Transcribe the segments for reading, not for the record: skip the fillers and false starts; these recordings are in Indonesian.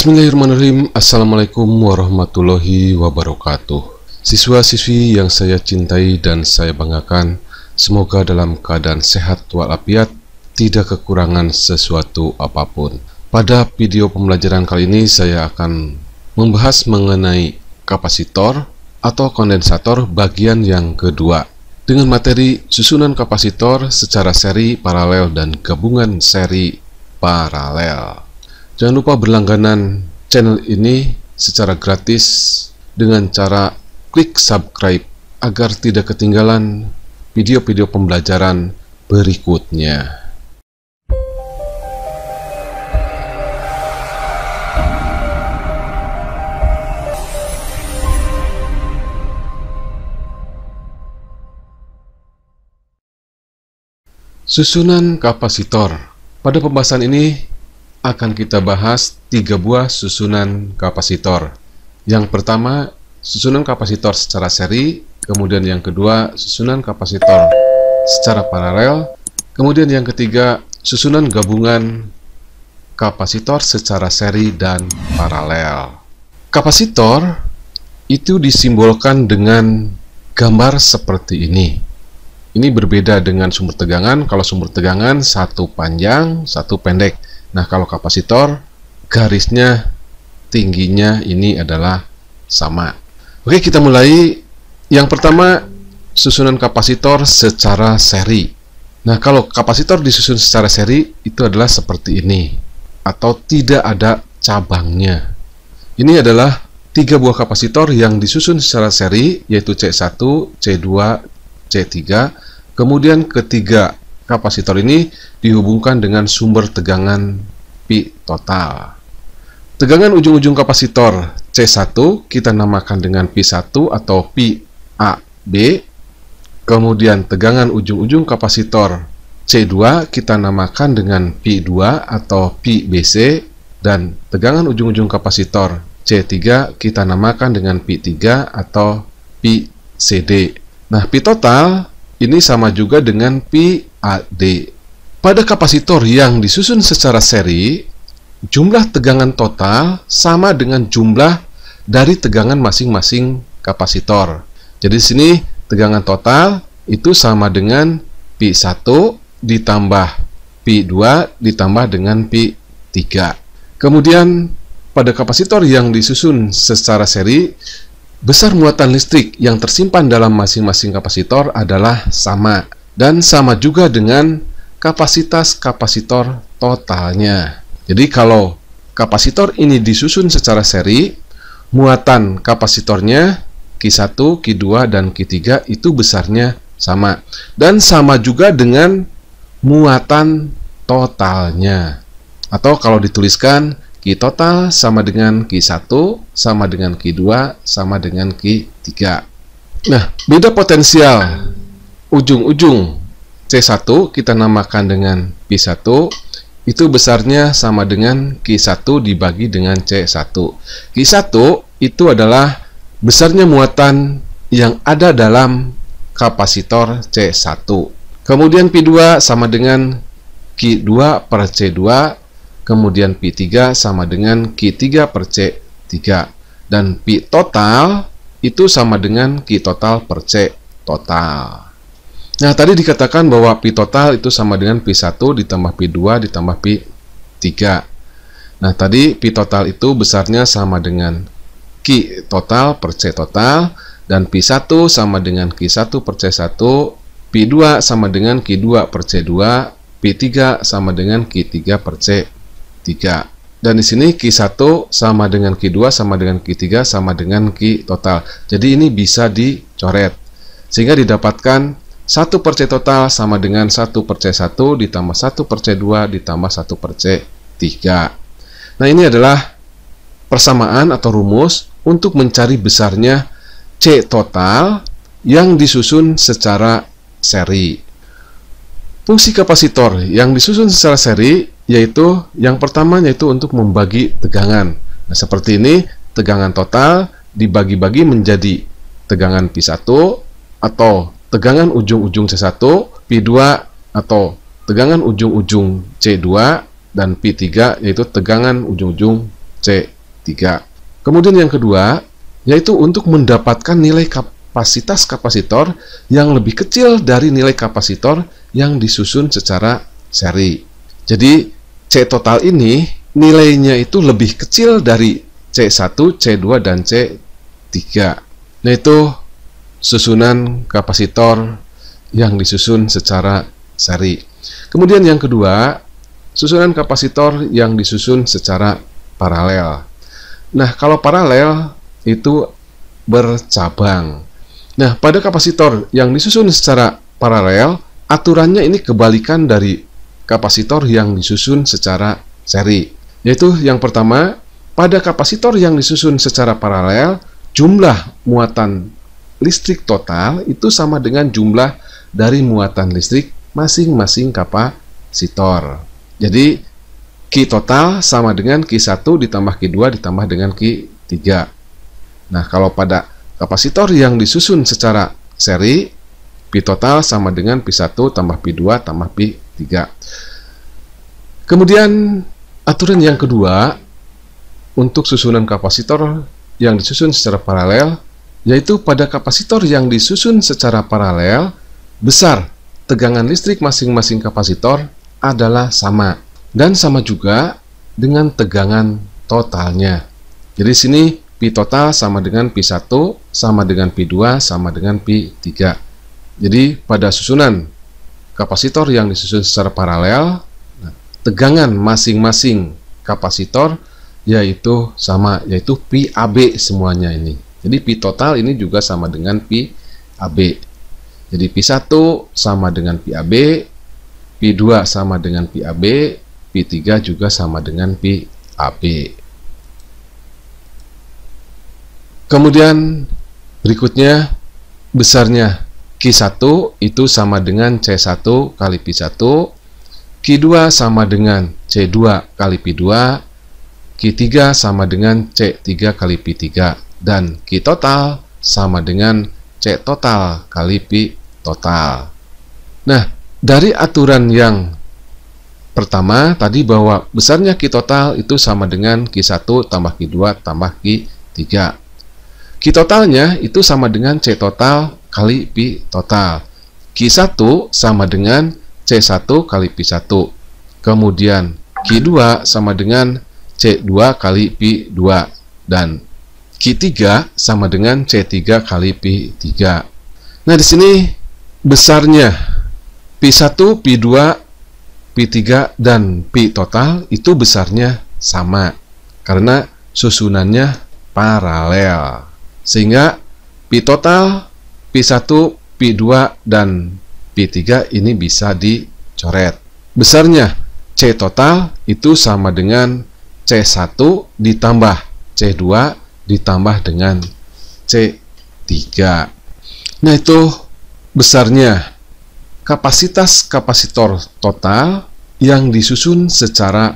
Bismillahirrahmanirrahim. Assalamualaikum warahmatullahi wabarakatuh. Siswa-siswi yang saya cintai dan saya banggakan, semoga dalam keadaan sehat walafiat, tidak kekurangan sesuatu apapun. Pada video pembelajaran kali ini saya akan membahas mengenai kapasitor atau kondensator bagian yang kedua, dengan materi susunan kapasitor secara seri, paralel, dan gabungan seri paralel. Jangan lupa berlangganan channel ini secara gratis dengan cara klik subscribe agar tidak ketinggalan video-video pembelajaran berikutnya. Susunan kapasitor. Pada pembahasan ini akan kita bahas 3 buah susunan kapasitor. Yang pertama, susunan kapasitor secara seri, kemudian yang kedua, susunan kapasitor secara paralel, kemudian yang ketiga, susunan gabungan kapasitor secara seri dan paralel. Kapasitor itu disimbolkan dengan gambar seperti ini. Ini berbeda dengan sumber tegangan. Kalau sumber tegangan satu panjang, satu pendek. Nah, kalau kapasitor, garisnya, tingginya ini adalah sama. Oke, kita mulai. Yang pertama, susunan kapasitor secara seri. Nah, kalau kapasitor disusun secara seri, itu adalah seperti ini, atau tidak ada cabangnya. Ini adalah 3 buah kapasitor yang disusun secara seri, yaitu C1, C2, C3. Kemudian ketiga kapasitor ini dihubungkan dengan sumber tegangan pi total. Tegangan ujung-ujung kapasitor C1 kita namakan dengan P1 atau pi AB. Kemudian tegangan ujung-ujung kapasitor C2 kita namakan dengan P2 atau pi BC. Dan tegangan ujung-ujung kapasitor C3 kita namakan dengan P3 atau pi CD. Nah, pi total ini sama juga dengan pi AD. Pada kapasitor yang disusun secara seri, jumlah tegangan total sama dengan jumlah dari tegangan masing-masing kapasitor. Jadi di sini tegangan total itu sama dengan P1 ditambah P2 ditambah dengan P3. Kemudian pada kapasitor yang disusun secara seri, besar muatan listrik yang tersimpan dalam masing-masing kapasitor adalah sama, dan sama juga dengan kapasitas kapasitor totalnya. Jadi kalau kapasitor ini disusun secara seri, muatan kapasitornya Q1, Q2, dan Q3 itu besarnya sama, dan sama juga dengan muatan totalnya. Atau kalau dituliskan, Q total sama dengan Q1, sama dengan Q2, sama dengan Q3. Nah, beda potensial ujung-ujung C1 kita namakan dengan P1, itu besarnya sama dengan Q1 dibagi dengan C1. Q1 itu adalah besarnya muatan yang ada dalam kapasitor C1. Kemudian P2 sama dengan Q2 per C2. Kemudian P3 sama dengan Q3 per C3. Dan P total itu sama dengan Q total per C total. Nah, tadi dikatakan bahwa P total itu sama dengan P1 ditambah P2 ditambah P3. Nah, tadi P total itu besarnya sama dengan Q total per C total. Dan P1 sama dengan Q1 per C1. P2 sama dengan Q2 per C2. P3 sama dengan Q3 per C3. Dan di sini Q1 sama dengan Q2 sama dengan Q3 sama dengan Q total. Jadi ini bisa dicoret sehingga didapatkan 1 per C total sama dengan 1 per C1 ditambah 1 per C2 ditambah 1 per C3. Nah, ini adalah persamaan atau rumus untuk mencari besarnya C total yang disusun secara seri. Fungsi kapasitor yang disusun secara seri yaitu yang pertama yaitu untuk membagi tegangan. Nah, seperti ini, tegangan total dibagi-bagi menjadi tegangan P1 atau tegangan ujung-ujung C1, P2 atau tegangan ujung-ujung C2, dan P3 yaitu tegangan ujung-ujung C3. Kemudian yang kedua, yaitu untuk mendapatkan nilai kapasitas kapasitor yang lebih kecil dari nilai kapasitor yang disusun secara seri. Jadi C total ini nilainya itu lebih kecil dari C1, C2, dan C3. Nah, itu susunan kapasitor yang disusun secara seri. Kemudian yang kedua, susunan kapasitor yang disusun secara paralel. Nah, kalau paralel itu bercabang. Nah, pada kapasitor yang disusun secara paralel, aturannya ini kebalikan dari kapasitor yang disusun secara seri. Yaitu yang pertama, pada kapasitor yang disusun secara paralel, jumlah muatan listrik total itu sama dengan jumlah dari muatan listrik masing-masing kapasitor. Jadi Q total sama dengan Q1 ditambah Q2 ditambah dengan Q3. Nah, kalau pada kapasitor yang disusun secara seri, P total sama dengan P1 tambah P2 tambah P3. Kemudian aturan yang kedua untuk susunan kapasitor yang disusun secara paralel, yaitu pada kapasitor yang disusun secara paralel, besar tegangan listrik masing-masing kapasitor adalah sama, dan sama juga dengan tegangan totalnya. Jadi sini P total sama dengan P1 sama dengan P2 sama dengan P3. Jadi pada susunan kapasitor yang disusun secara paralel, tegangan masing-masing kapasitor yaitu sama, yaitu PAB semuanya ini. Jadi P total ini juga sama dengan PAB. Jadi P1 sama dengan PAB, P2 sama dengan PAB, P3 juga sama dengan PAB. Kemudian berikutnya besarnya Q1 itu sama dengan C1 kali P1, Q2 sama dengan C2 kali P2, Q3 sama dengan C3 kali P3, dan Q total sama dengan C total kali P total. Nah, dari aturan yang pertama tadi bahwa besarnya Q total itu sama dengan Q1 tambah Q2 tambah Q3. Q totalnya itu sama dengan C total kali P total. Q1 sama dengan C1 kali P1. Kemudian Q2 sama dengan C2 kali P2, dan Q3 sama dengan C3 kali P3. Nah, di sini besarnya P1, P2, P3, dan P total itu besarnya sama karena susunannya paralel. Sehingga P total, P1, P2, dan P3 ini bisa dicoret. Besarnya C total itu sama dengan C1 ditambah C2 ditambah dengan C3. Nah, itu besarnya kapasitas kapasitor total yang disusun secara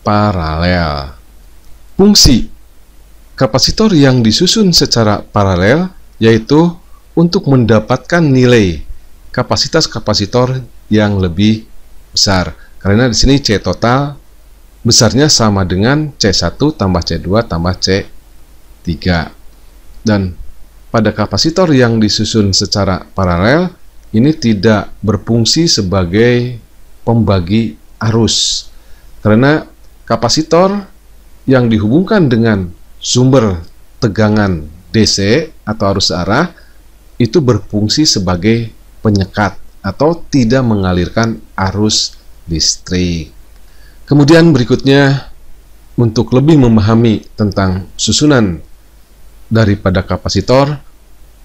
paralel. Fungsi kapasitor yang disusun secara paralel yaitu untuk mendapatkan nilai kapasitas kapasitor yang lebih besar. Karena di sini C total besarnya sama dengan C1 tambah C2 tambah C3. Dan pada kapasitor yang disusun secara paralel ini tidak berfungsi sebagai pembagi arus. Karena kapasitor yang dihubungkan dengan sumber tegangan DC atau arus arah itu berfungsi sebagai penyekat atau tidak mengalirkan arus listrik. Kemudian berikutnya, untuk lebih memahami tentang susunan daripada kapasitor,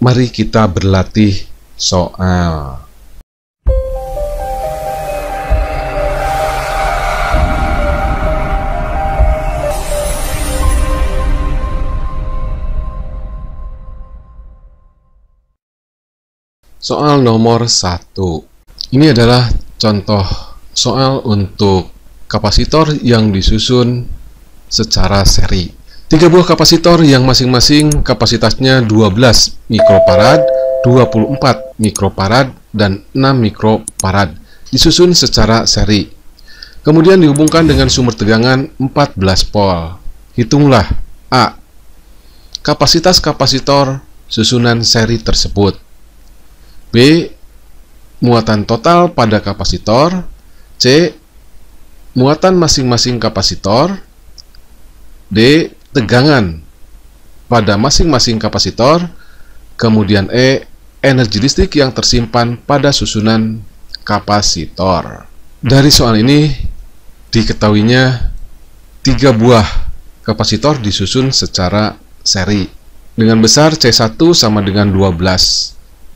mari kita berlatih soal. Soal nomor 1. Ini adalah contoh soal untuk kapasitor yang disusun secara seri. 3 buah kapasitor yang masing-masing kapasitasnya 12 mikrofarad, 24 mikrofarad, dan 6 mikrofarad disusun secara seri. Kemudian dihubungkan dengan sumber tegangan 14 volt. Hitunglah A. Kapasitas kapasitor susunan seri tersebut. B. Muatan total pada kapasitor. C. Muatan masing-masing kapasitor. D. Tegangan pada masing-masing kapasitor. Kemudian E. Energi listrik yang tersimpan pada susunan kapasitor. Dari soal ini diketahuinya 3 buah kapasitor disusun secara seri dengan besar C1 sama dengan 12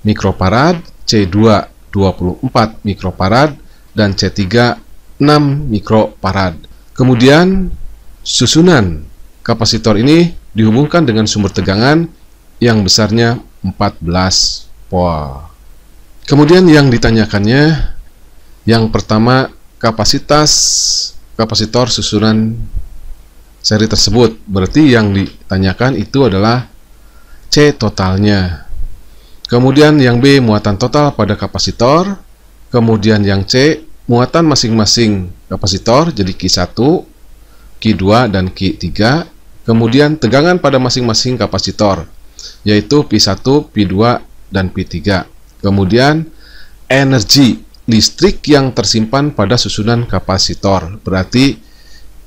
mikrofarad, C2 24 mikrofarad, dan C3 6 mikrofarad. Kemudian susunan kapasitor ini dihubungkan dengan sumber tegangan yang besarnya 14 volt. Kemudian yang ditanyakannya yang pertama, kapasitas kapasitor susunan seri tersebut. Berarti yang ditanyakan itu adalah C totalnya. Kemudian yang B, muatan total pada kapasitor. Kemudian yang C, muatan masing-masing kapasitor, jadi Q1, Q2, dan Q3. Kemudian tegangan pada masing-masing kapasitor, yaitu P1, P2, dan P3. Kemudian energi listrik yang tersimpan pada susunan kapasitor, berarti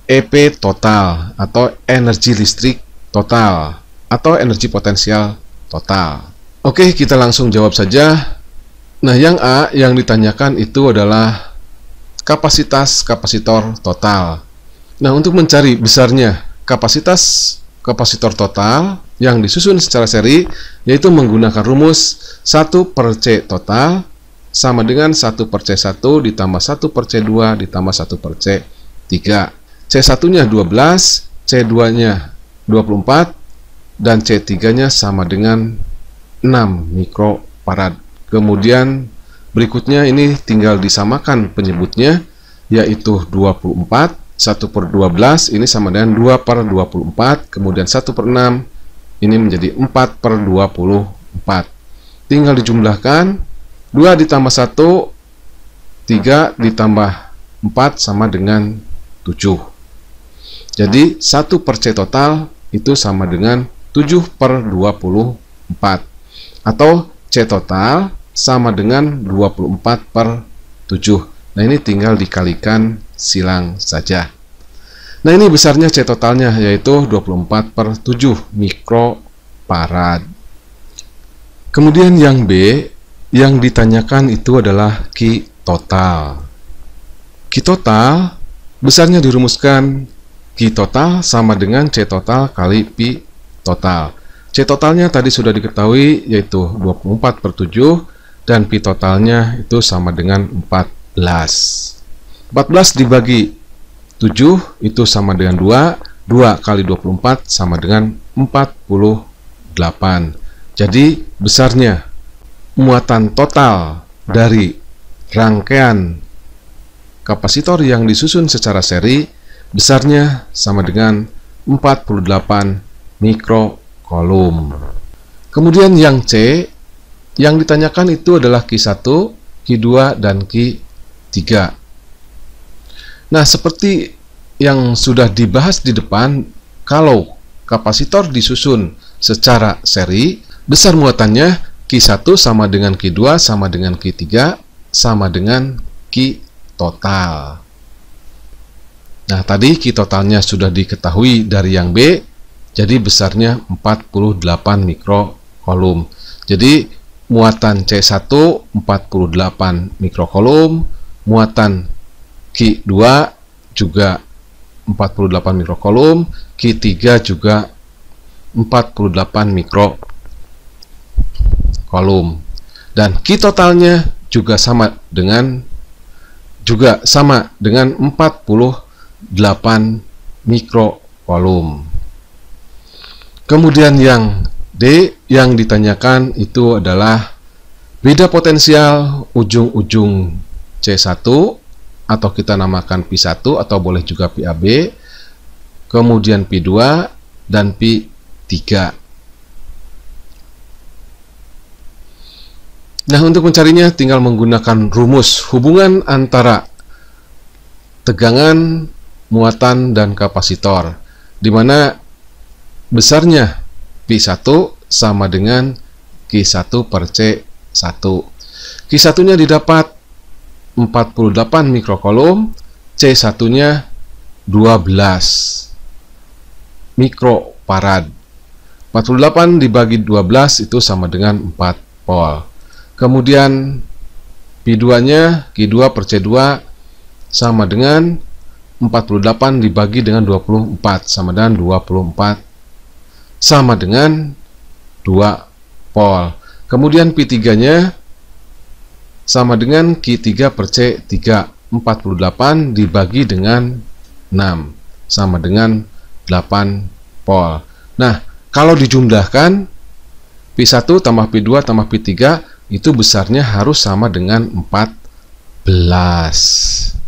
EP total atau energi listrik total atau energi potensial total. Oke, kita langsung jawab saja. Nah, yang A yang ditanyakan itu adalah kapasitas kapasitor total. Nah, untuk mencari besarnya kapasitas kapasitor total yang disusun secara seri, yaitu menggunakan rumus 1/C total sama dengan 1/C1 ditambah 1/C2 ditambah 1/C3. C1-nya 12, C2-nya 24, dan C3-nya sama dengan 6 mikrofarad. Kemudian berikutnya ini tinggal disamakan penyebutnya, yaitu 24, 1/12 ini sama dengan 2/24, kemudian 1/6 ini menjadi 4/24. Tinggal dijumlahkan, 2 ditambah 1, 3 ditambah 4 sama dengan 7. Jadi 1/C total itu sama dengan 7/24, atau C total sama dengan 24/7. Nah, ini tinggal dikalikan silang saja. Nah, ini besarnya C totalnya, yaitu 24/7 mikrofarad. Kemudian yang B yang ditanyakan itu adalah Q total. Q total besarnya dirumuskan Q total sama dengan C total kali P total. C totalnya tadi sudah diketahui, yaitu 24/7, dan P totalnya itu sama dengan 14. 14 dibagi 7 itu sama dengan 2. 2 kali 24 sama dengan 48. Jadi besarnya muatan total dari rangkaian kapasitor yang disusun secara seri besarnya sama dengan 48 mikrocoulomb. Kemudian yang C yang ditanyakan itu adalah Q1, Q2, dan Q3. Nah, seperti yang sudah dibahas di depan, kalau kapasitor disusun secara seri, besar muatannya Q1 sama dengan Q2 sama dengan Q3 sama dengan Q total. Nah, tadi Q totalnya sudah diketahui dari yang B, jadi besarnya 48 mikrocoulomb. Jadi muatan C1 48 mikrocoulomb, muatan Q2 juga 48 mikrocoulomb, Q3 juga 48 mikrocoulomb. Dan Q totalnya juga sama dengan 48 mikrocoulomb. Kemudian yang D yang ditanyakan itu adalah beda potensial ujung-ujung C1 atau kita namakan P1 atau boleh juga PAB, kemudian P2 dan P3. Nah, untuk mencarinya tinggal menggunakan rumus hubungan antara tegangan, muatan, dan kapasitor. di mana besarnya Pi1 sama dengan Q1 per C1. Q1-nya didapat 48 mikrocoulomb, C1-nya 12 mikrofarad. 48 dibagi 12 itu sama dengan 4 volt. Kemudian Q2-nya Q2 per C2 sama dengan 48 dibagi dengan 24 sama dengan 24 sama dengan 2 volt. Kemudian Pi3-nya sama dengan Q3 per C3, 48 dibagi dengan 6 sama dengan 8 volt. Nah, kalau dijumlahkan Pi1 tambah Pi2 tambah Pi3 itu besarnya harus sama dengan 14.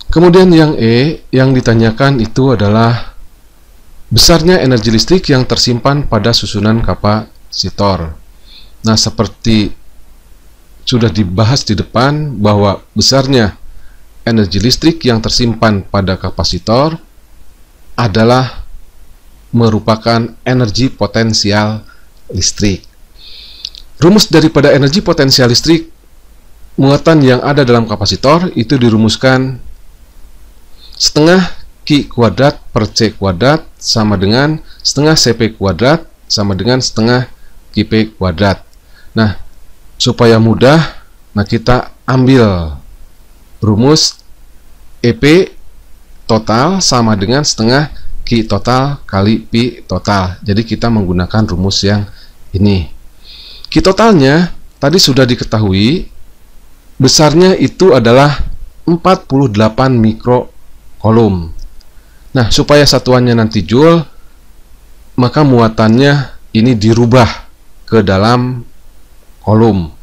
Kemudian yang E yang ditanyakan itu adalah besarnya energi listrik yang tersimpan pada susunan kapasitor. Nah, seperti sudah dibahas di depan bahwa besarnya energi listrik yang tersimpan pada kapasitor adalah merupakan energi potensial listrik. Rumus daripada energi potensial listrik muatan yang ada dalam kapasitor itu dirumuskan setengah Q kuadrat per C kuadrat sama dengan setengah CP kuadrat sama dengan setengah QP kuadrat. Nah, supaya mudah, kita ambil rumus EP total sama dengan setengah Q total kali Pi total. Jadi kita menggunakan rumus yang ini. Q totalnya tadi sudah diketahui, besarnya itu adalah 48 mikrocoulomb. Nah, supaya satuannya nanti joule, maka muatannya ini dirubah ke dalam coulomb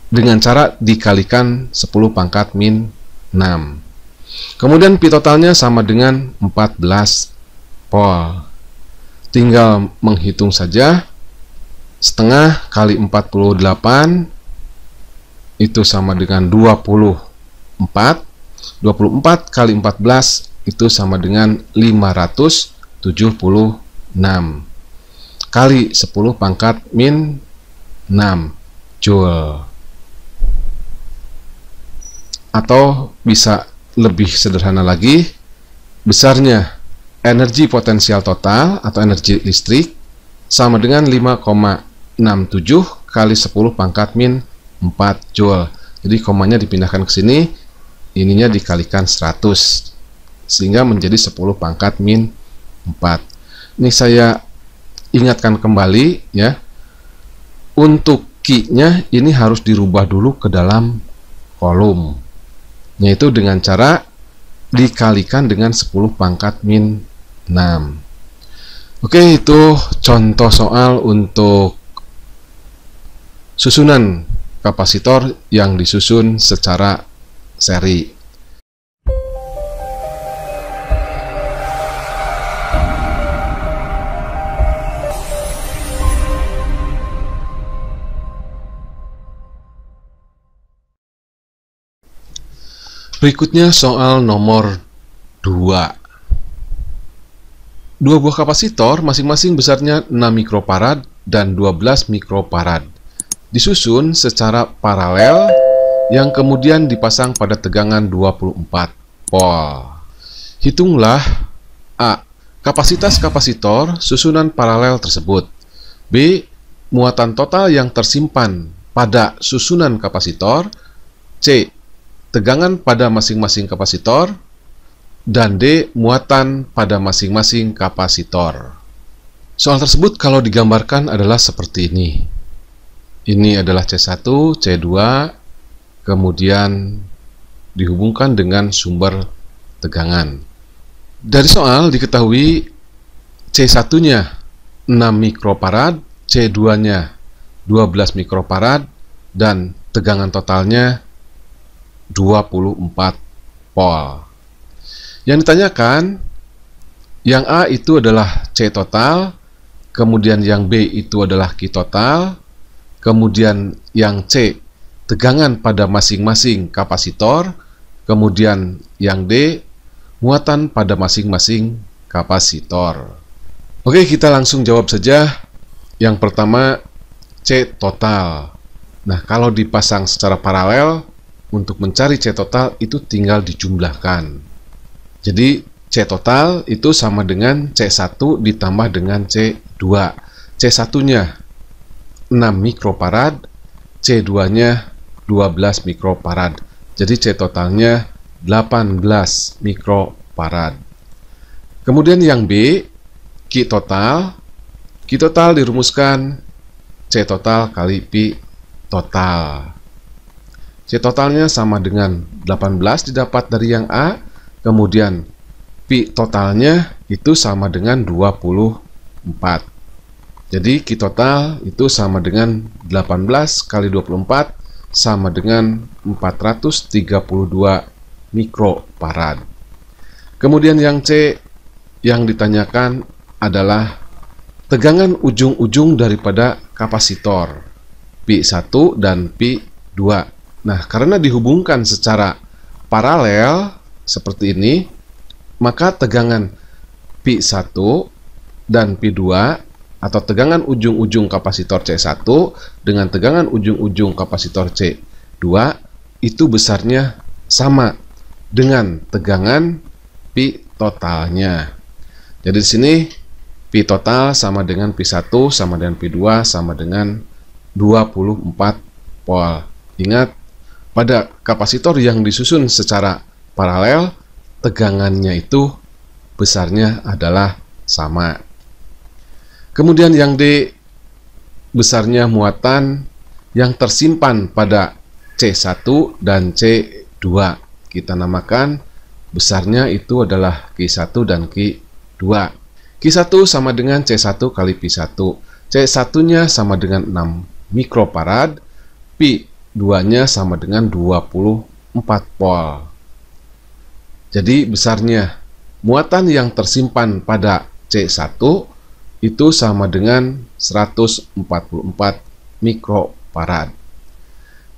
dengan cara dikalikan 10 pangkat min 6. Kemudian Pi totalnya sama dengan 14 volt. Tinggal menghitung saja. Setengah kali 48 itu sama dengan 24. 24 kali 14 itu sama dengan 576 kali 10 pangkat min 6 joule. Atau bisa lebih sederhana lagi, besarnya energi potensial total atau energi listrik sama dengan 5,67 kali 10 pangkat min 4 joule. Jadi komanya dipindahkan ke sini, ininya dikalikan 100 sehingga menjadi 10 pangkat min 4. Ini saya ingatkan kembali ya. Untuk Q-nya ini harus dirubah dulu ke dalam coulomb, yaitu dengan cara dikalikan dengan 10 pangkat min 6. Oke, itu contoh soal untuk susunan kapasitor yang disusun secara seri. Berikutnya soal nomor 2. Dua buah kapasitor masing-masing besarnya 6 mikrofarad dan 12 mikrofarad disusun secara paralel yang kemudian dipasang pada tegangan 24 volt. Hitunglah A. Kapasitas kapasitor susunan paralel tersebut. B. Muatan total yang tersimpan pada susunan kapasitor. C. Tegangan pada masing-masing kapasitor. Dan D. Muatan pada masing-masing kapasitor. Soal tersebut kalau digambarkan adalah seperti ini. Ini adalah C1, C2, kemudian dihubungkan dengan sumber tegangan. Dari soal diketahui C1-nya 6 mikrofarad, C2-nya 12 mikrofarad, dan tegangan totalnya 24 volt. Yang ditanyakan, yang A itu adalah C total, kemudian yang B itu adalah Q total, kemudian yang C tegangan pada masing-masing kapasitor, kemudian yang D muatan pada masing-masing kapasitor. Oke, kita langsung jawab saja. Yang pertama, C total. Nah, kalau dipasang secara paralel, untuk mencari C total itu tinggal dijumlahkan. Jadi, C total itu sama dengan C1 ditambah dengan C2. C1-nya 6 mikrofarad, C2-nya 12 mikrofarad. Jadi C totalnya 18 mikrofarad. Kemudian yang B, Q total. Q total dirumuskan C total kali Pi total. C totalnya sama dengan 18 didapat dari yang A, kemudian Pi totalnya itu sama dengan 24. Jadi Q total itu sama dengan 18 kali 24 sama dengan 432 mikrofarad. Kemudian yang C yang ditanyakan adalah tegangan ujung-ujung daripada kapasitor Pi1 dan Pi2. Nah, karena dihubungkan secara paralel seperti ini, maka tegangan Pi1 dan Pi2 atau tegangan ujung-ujung kapasitor C1 dengan tegangan ujung-ujung kapasitor C2 itu besarnya sama dengan tegangan Pi totalnya. Jadi di sini Pi total sama dengan Pi1 sama dengan Pi2 sama dengan 24 volt. Ingat, pada kapasitor yang disusun secara paralel, tegangannya itu besarnya adalah sama. Kemudian yang D, besarnya muatan yang tersimpan pada C1 dan C2. Kita namakan besarnya itu adalah Q1 dan Q2. Q1 sama dengan C1 kali Pi1. C1-nya sama dengan 6 mikrofarad, Pi2-nya sama dengan 24 volt. Jadi besarnya muatan yang tersimpan pada C1 itu sama dengan 144 mikrofarad.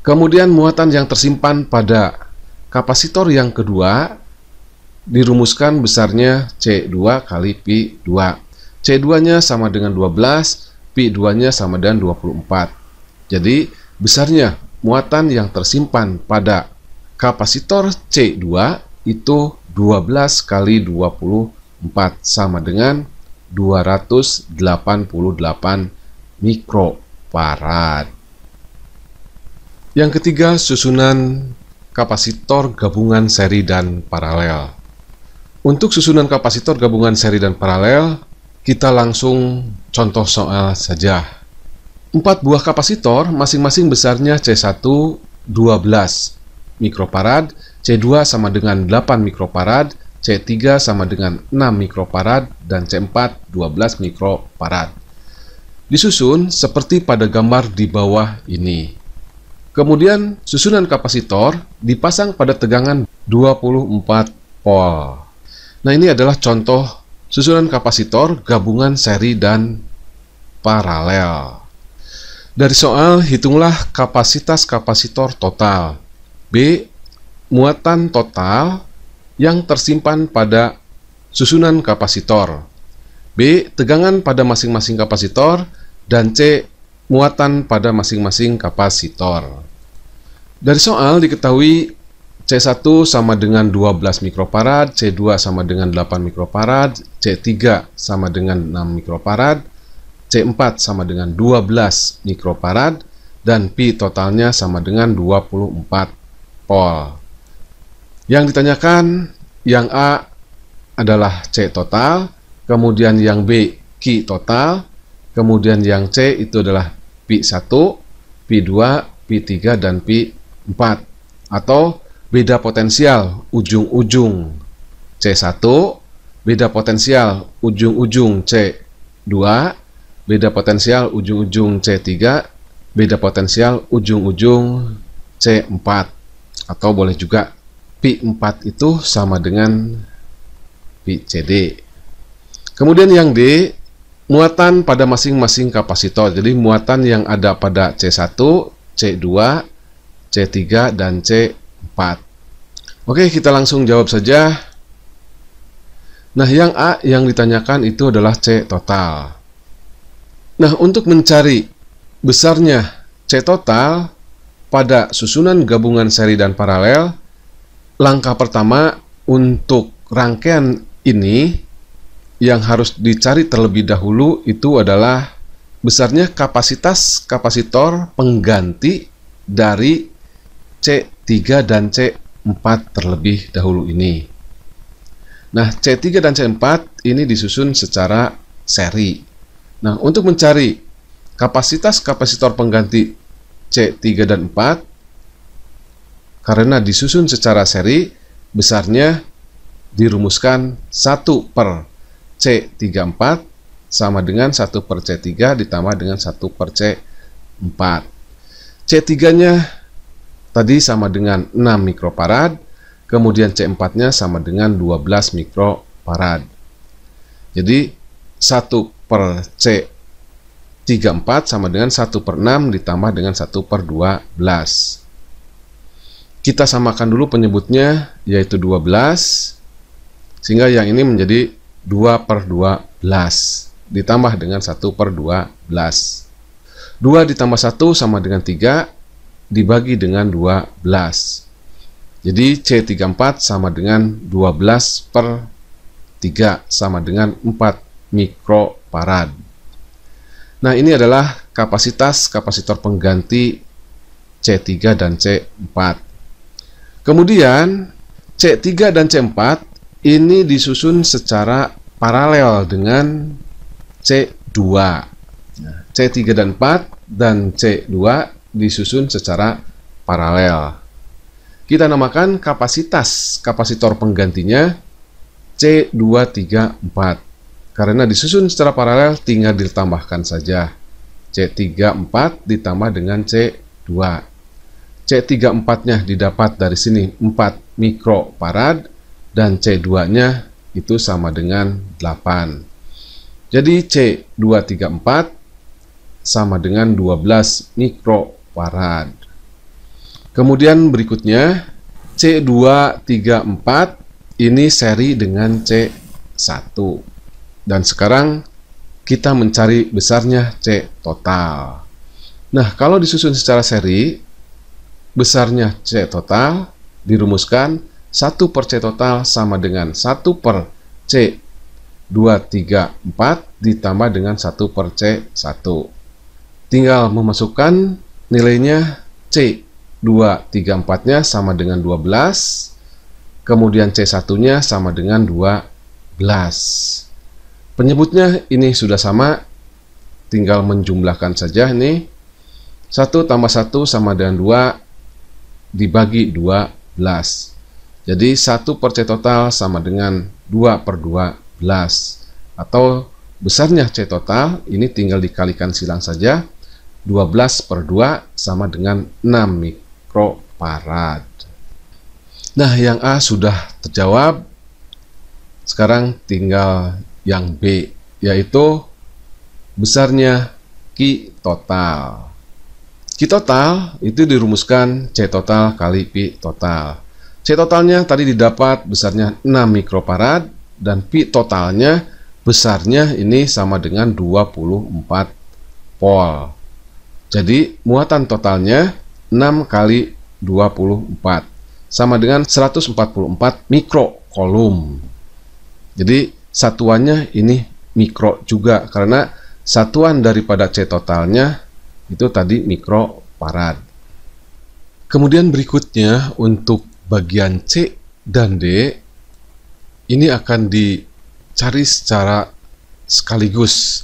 Kemudian muatan yang tersimpan pada kapasitor yang kedua dirumuskan besarnya C2 kali Pi2. C2-nya sama dengan 12, Pi2-nya sama dengan 24. Jadi, besarnya muatan yang tersimpan pada kapasitor C2 itu 12 kali 24 sama dengan 288 mikrofarad. Yang ketiga, susunan kapasitor gabungan seri dan paralel. Untuk susunan kapasitor gabungan seri dan paralel, kita langsung contoh soal saja. 4 buah kapasitor masing-masing besarnya C1 12 mikrofarad, C2 sama dengan 8 mikrofarad, C3 sama dengan 6 mikrofarad, dan C4 12 mikrofarad. Disusun seperti pada gambar di bawah ini. Kemudian susunan kapasitor dipasang pada tegangan 24 volt. Nah, ini adalah contoh susunan kapasitor gabungan seri dan paralel. Dari soal, hitunglah kapasitas kapasitor total. B. Muatan total yang tersimpan pada susunan kapasitor. B. Tegangan pada masing-masing kapasitor. Dan C. Muatan pada masing-masing kapasitor. Dari soal diketahui C1 sama dengan 12 mikrofarad, C2 sama dengan 8 mikrofarad, C3 sama dengan 6 mikrofarad, C4 sama dengan 12 mikrofarad, dan Pi totalnya sama dengan 24 volt. Yang ditanyakan, yang A adalah C total, kemudian yang B Q total, kemudian yang C itu adalah Pi1, Pi2, Pi3, dan Pi4, atau beda potensial ujung-ujung C1, beda potensial ujung-ujung C2, beda potensial ujung-ujung C3, beda potensial ujung-ujung C4, atau boleh juga Pi4 itu sama dengan Pi-CD. Kemudian yang D, muatan pada masing-masing kapasitor. Jadi muatan yang ada pada C1, C2, C3, dan C4. 4. Oke, kita langsung jawab saja. Nah, yang A yang ditanyakan itu adalah C total. Nah, untuk mencari besarnya C total pada susunan gabungan seri dan paralel, langkah pertama untuk rangkaian ini yang harus dicari terlebih dahulu itu adalah besarnya kapasitas kapasitor pengganti dari C3 dan C4 terlebih dahulu ini. Nah, C3 dan C4 ini disusun secara seri. Nah, untuk mencari kapasitas kapasitor pengganti C3 dan 4, karena disusun secara seri, besarnya dirumuskan 1 per C34 sama dengan 1 per C3 ditambah dengan 1 per C4. C3-nya tadi sama dengan 6 mikrofarad, kemudian C4-nya sama dengan 12 mikrofarad. Jadi 1 per C34 sama dengan 1 per 6 ditambah dengan 1 per 12. Kita samakan dulu penyebutnya, yaitu 12, sehingga yang ini menjadi 2 per 12 ditambah dengan 1 per 12. 2 ditambah 1 sama dengan 3 dibagi dengan 12. Jadi C34 sama dengan 12 per 3 sama dengan 4 mikrofarad. Nah, ini adalah kapasitas kapasitor pengganti C3 dan C4. Kemudian C3 dan C4 ini disusun secara paralel dengan C2. Nah, C3 dan 4 dan C2 disusun secara paralel. Kita namakan kapasitas kapasitor penggantinya C234. Karena disusun secara paralel, tinggal ditambahkan saja. C34 ditambah dengan C2. C34-nya didapat dari sini 4 mikrofarad dan C2-nya itu sama dengan 8. Jadi C234 sama dengan 12 mikrofarad. Kemudian berikutnya C234 ini seri dengan C1. Dan sekarang kita mencari besarnya C total. Nah, kalau disusun secara seri, besarnya C total dirumuskan 1 per C total sama dengan 1 per C234 ditambah dengan 1 per C1. Tinggal memasukkan nilainya. C234-nya sama dengan 12, kemudian C1-nya sama dengan 12. Penyebutnya ini sudah sama, tinggal menjumlahkan saja ini. 1 tambah 1 sama dengan 2 dibagi 12. Jadi 1 per C total sama dengan 2 per 12. Atau besarnya C total, ini tinggal dikalikan silang saja. 12 per 2 sama dengan 6 mikrofarad. Nah, yang A sudah terjawab. Sekarang tinggal yang B, yaitu besarnya Q total. Q total itu dirumuskan C total kali Pi total. C totalnya tadi didapat besarnya 6 mikrofarad dan Pi totalnya besarnya ini sama dengan 24 volt. Jadi muatan totalnya 6 kali 24 sama dengan 144 mikrokolum. Jadi satuannya ini mikro juga, karena satuan daripada C totalnya itu tadi mikrofarad. Kemudian berikutnya untuk bagian C dan D ini akan dicari secara sekaligus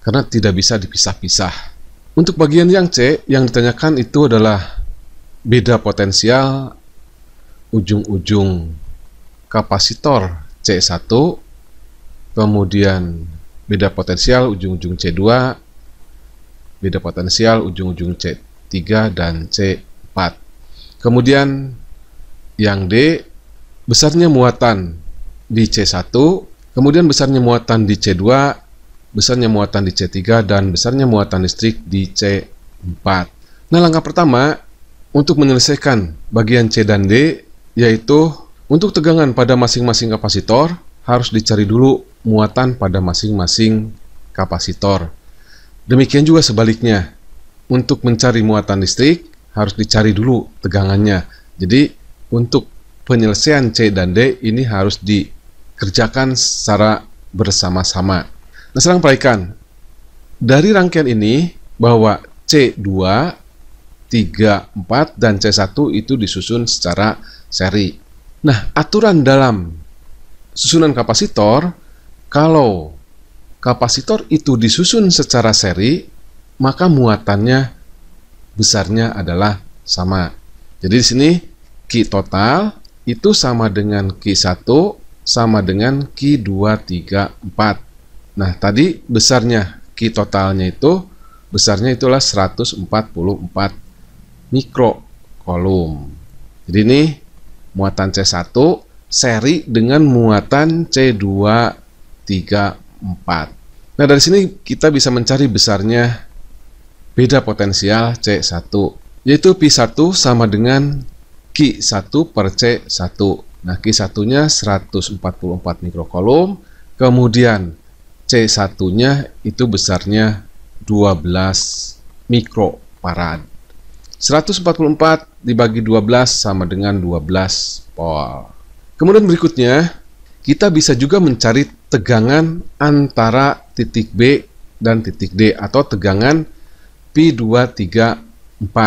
karena tidak bisa dipisah-pisah. Untuk bagian yang C yang ditanyakan itu adalah beda potensial ujung-ujung kapasitor C1, kemudian beda potensial ujung-ujung C2, beda potensial ujung-ujung C3 dan C4. Kemudian yang D, besarnya muatan di C1, kemudian besarnya muatan di C2, besarnya muatan di C3, dan besarnya muatan listrik di C4. Nah, langkah pertama untuk menyelesaikan bagian C dan D yaitu untuk tegangan pada masing-masing kapasitor, harus dicari dulu muatan pada masing-masing kapasitor. Demikian juga sebaliknya, untuk mencari muatan listrik harus dicari dulu tegangannya. Jadi untuk penyelesaian C dan D ini harus dikerjakan secara bersama-sama. Nah, sekarang perhatikan, dari rangkaian ini bahwa C2, 3, 4, dan C1 itu disusun secara seri. Nah, aturan dalam susunan kapasitor, kalau kapasitor itu disusun secara seri, maka muatannya besarnya adalah sama. Jadi di sini Q total itu sama dengan Q1 sama dengan Q2, 3, 4. Nah, tadi besarnya Q totalnya itu besarnya itulah 144 mikrokolom. Jadi ini muatan C1 seri dengan muatan C2, 3, 4. Nah, dari sini kita bisa mencari besarnya beda potensial C1, yaitu P1 sama dengan Q1 per C1. Nah, Q1-nya 144 mikrokolom, kemudian C1-nya itu besarnya 12 mikrofarad. 144 dibagi 12 sama dengan 12 volt. Kemudian berikutnya, kita bisa juga mencari tegangan antara titik B dan titik D, atau tegangan P234.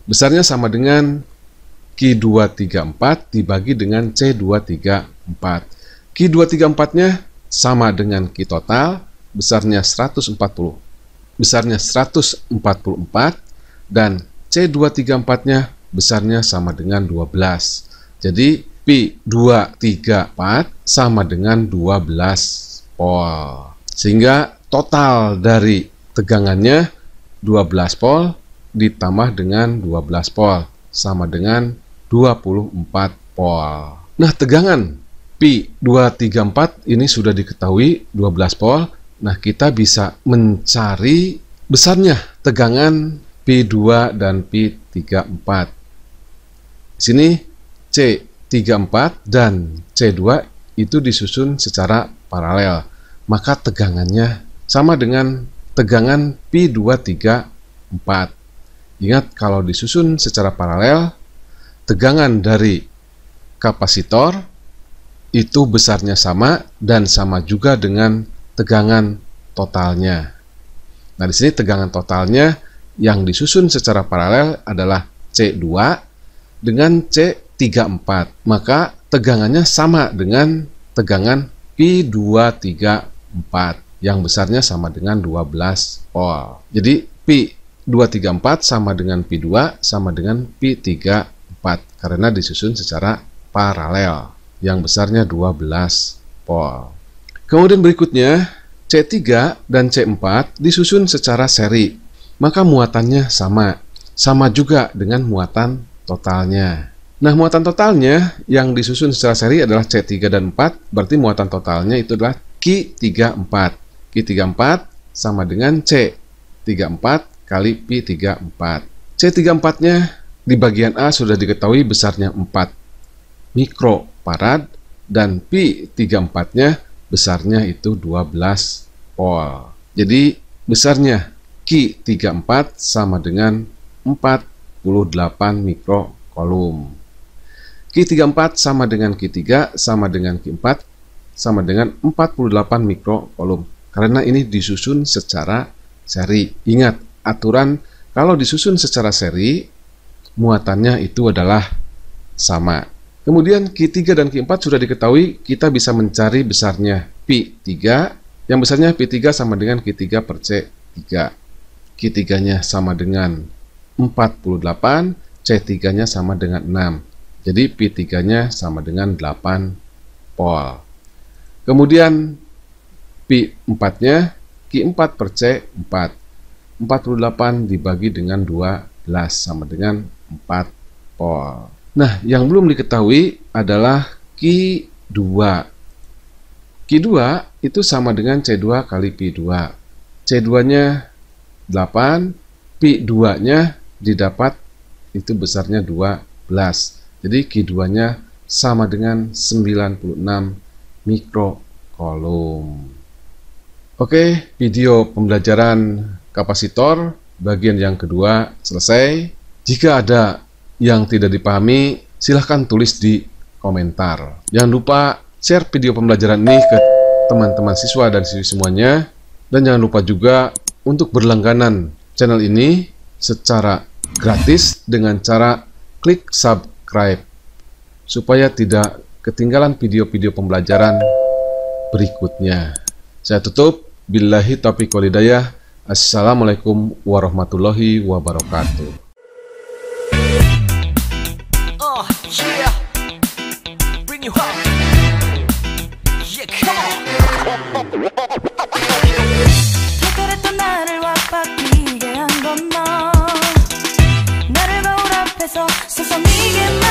Besarnya sama dengan Q234 dibagi dengan C234. Q234-nya sama dengan Q total, besarnya 144 dan C234-nya besarnya sama dengan 12. Jadi P234 sama dengan 12 volt. Sehingga total dari tegangannya 12 volt ditambah dengan 12 volt sama dengan 24 volt. Nah, tegangan P234 ini sudah diketahui 12 volt. Nah, kita bisa mencari besarnya tegangan P2 dan P34. Sini C34 dan C2 itu disusun secara paralel. Maka tegangannya sama dengan tegangan P234. Ingat, kalau disusun secara paralel, tegangan dari kapasitor itu besarnya sama dan sama juga dengan tegangan totalnya. Nah, di sini tegangan totalnya yang disusun secara paralel adalah C2 dengan C34. Maka tegangannya sama dengan tegangan P234 yang besarnya sama dengan 12 volt. Jadi P234 sama dengan P2 sama dengan P34 karena disusun secara paralel yang besarnya 12 volt. Kemudian berikutnya C3 dan C4 disusun secara seri, maka muatannya sama juga dengan muatan totalnya. Nah, muatan totalnya yang disusun secara seri adalah C3 dan 4, berarti muatan totalnya itu adalah Q34. Q34 sama dengan C34 kali P34. C34-nya di bagian A sudah diketahui besarnya 4 mikrofarad dan P34-nya besarnya itu 12 volt. Jadi besarnya Q34 sama dengan 48 mikrokolom. Q34 sama dengan Q3 sama dengan Q4 sama dengan 48 mikrokolom. Karena ini disusun secara seri. Ingat, aturan kalau disusun secara seri, muatannya itu adalah sama. Kemudian Q3 dan Q4 sudah diketahui, kita bisa mencari besarnya P3, yang besarnya P3 sama dengan Q3 per C3. Q3-nya sama dengan 48, C3-nya sama dengan 6. Jadi P3-nya sama dengan 8 volt. Kemudian P4-nya Q4 per C4. 48 dibagi dengan 12 sama dengan 4 volt. Nah, yang belum diketahui adalah Q2. Q2 itu sama dengan C2 kali P2. C2-nya 8, P2-nya didapat itu besarnya 12. Jadi Q2-nya sama dengan 96 mikrokulum. Oke, video pembelajaran kapasitor bagian yang kedua selesai. Jika ada yang tidak dipahami, silahkan tulis di komentar. Jangan lupa share video pembelajaran ini ke teman-teman siswa dan siswi semuanya. Dan jangan lupa juga untuk berlangganan channel ini secara gratis dengan cara klik subscribe supaya tidak ketinggalan video-video pembelajaran berikutnya. Saya tutup. Billahi taufiq wal hidayah. Assalamualaikum warahmatullahi wabarakatuh. Oh, yeah. Bring you up. Yeah, come on. 특별했던 나를 왁박이게 한 건 너. 나를 거울 앞에서 서성이게